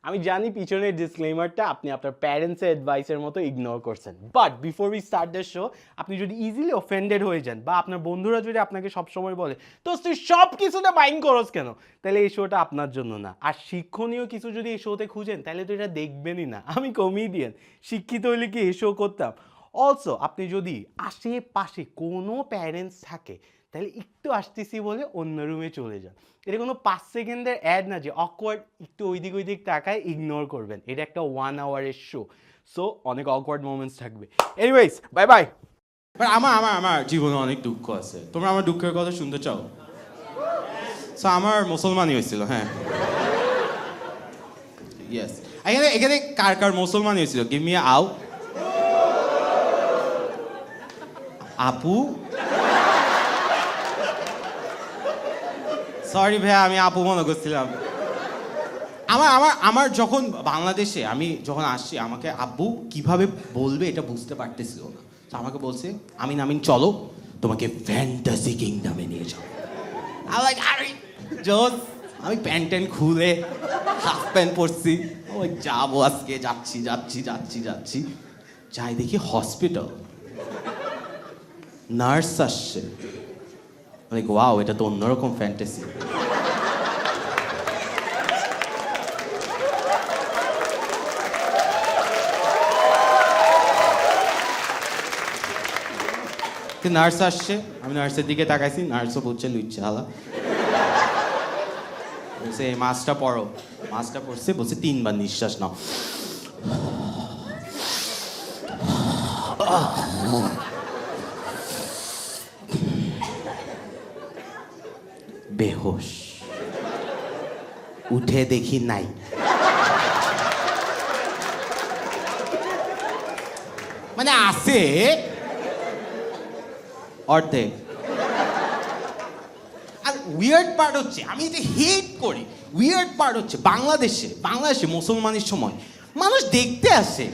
আমি জানি পিছনের ডিসক্লেমারটা আপনি আপনার প্যারেন্টসের অ্যাডভাইসের মতো ইগনোর করছেন, but before we start the show আপনি যদি ইজিলি অফেন্ডেড হয়ে যান বা আপনার বন্ধুরা যদি আপনাকে সবসময় বলে তো তুই সব কিছুতে মাইন্ড করস কেন, তাহলে এই শোটা আপনার জন্য না। আর শিক্ষণীয় কিছু যদি এই শোতে খুঁজেন তাহলে তো এটা দেখবেনই না। আমি কমেডিয়ান, শিক্ষিত হইলে কি এই শো করতাম? অলসো আপনি যদি আশেপাশে কোনো প্যারেন্টস থাকে তাহলে একটু আসতেছি বলে অন্য রুমে চলে যান। এটা কোনো 5 সেকেন্ডের অ্যাড না যে অকওয়ার্ড একটু ওইদিক ওইদিক তাকায় ইগনোর করবেন। এটা একটা 1 আওয়ারের শো, সো অনেক অকওয়ার্ড মোমেন্টস থাকবে। Anyways, bye bye. বাট আমার জীবনে অনেক দুঃখ আছে। তোমরা আমার দুঃখের কথা শুনতে চাও? সো আমার মুসলমানই হয়েছিল, হ্যাঁ। ইয়েস, এখানে কার কার মুসলমানই হয়েছিল? গিভ মি আউ। আপু, সরি ভাইয়া, আমি আপু মনে করছিলাম। আমার যখন বাংলাদেশে আমি যখন আসছি, আমাকে আব্বু কিভাবে বলবে এটা বুঝতে পারতেছিল না। তো আমাকে বলছে আমিন চলো তোমাকে ফ্যান্টাসি কিংডমে নিয়ে যাও। আরে জোস, আমি প্যান্ট ট্যান্ট খুলে হাফ প্যান্ট পরছি, ওই যাবো আজকে, যাচ্ছি যাই দেখি হসপিটাল, নার্স আসছে। ওয়াও, এটা তো অন্যরকম ফ্যান্টাসি। নার্স আসছে, আমি নার্সের দিকে তাকাইছি, নার্সও বলছে লুচ্চা হালা। বলছে এই মাস্কটা পরো। মাস্কটা পরছে, বলছে 3 বার নিঃশ্বাস নাও। বেহোশ, উঠে দেখি নাই। মানে আছে অর্ধেক। আর উইয়ার্ড পার্ট হচ্ছে, আমি এটা হেট করি, উইয়ার্ড পার্ট হচ্ছে বাংলাদেশে মুসলমানের সময় মানুষ দেখতে আসে।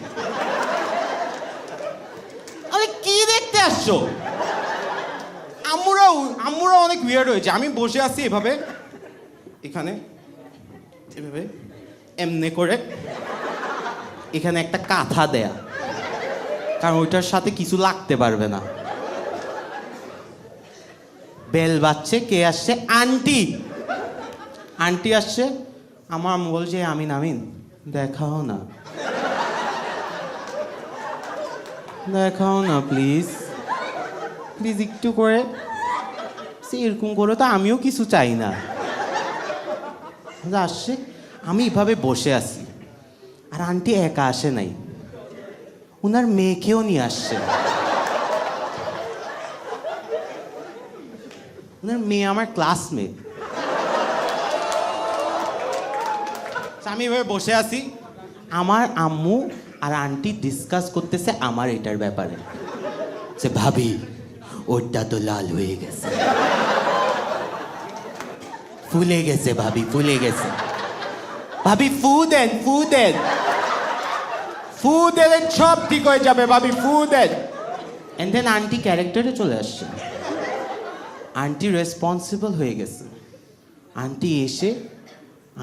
আরে কি দেখতে আসছো? আম্মুরা অনেক উইয়ার্ড হয়েছে। আমি বসে আছি এভাবে, এখানে এভাবে এমনে করে, এখানে একটা কাঁথা দেয়া, কারণ ওইটার সাথে কিছু লাগতে পারবে না। বেল বাজছে, কে আসছে? আন্টি আসছে। আমার আম্মু বলছে আমিন দেখাও না প্লিজ একটু করে। এরকম করে তো আমিও কিছু চাই না। আসছে, আমি এভাবে বসে আছি, আর আন্টি একা আসে নাই, ওনার মেয়েকেও নিয়ে আসছে। ওনার মেয়ে আমার ক্লাসমেট। আমি এভাবে বসে আছি, আমার আম্মু আর আন্টি ডিসকাস করতেছে আমার এটার ব্যাপারে, যে ভাবি ওটা তো লাল হয়ে গেছে, ফুলে গেছে ভাবি, ভাবি ফু দেন সব ঠিক হয়ে যাবে ভাবি, ফু দেন। এন্ড দেন আন্টি ক্যারেক্টারে চলে আসছে। আন্টি রেসপন্সিবল হয়ে গেছে। আন্টি এসে,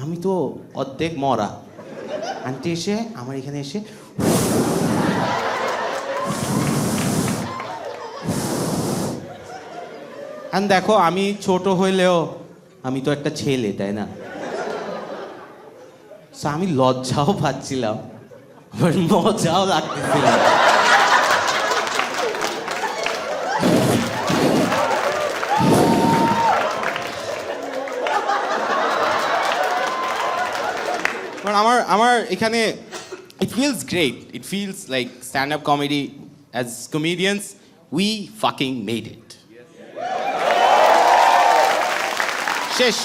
আমি তো অর্ধেক মরা, আন্টি এসে আমার এখানে এসে দেখো, আমি ছোট হইলেও আমি তো একটা ছেলে, তাই না? আমি লজ্জাও পাচ্ছিলাম, মজাও লাগতেছিল। আমার এখানে it feels great. It feels like stand-up comedy. As comedians, we fucking made it. শেষ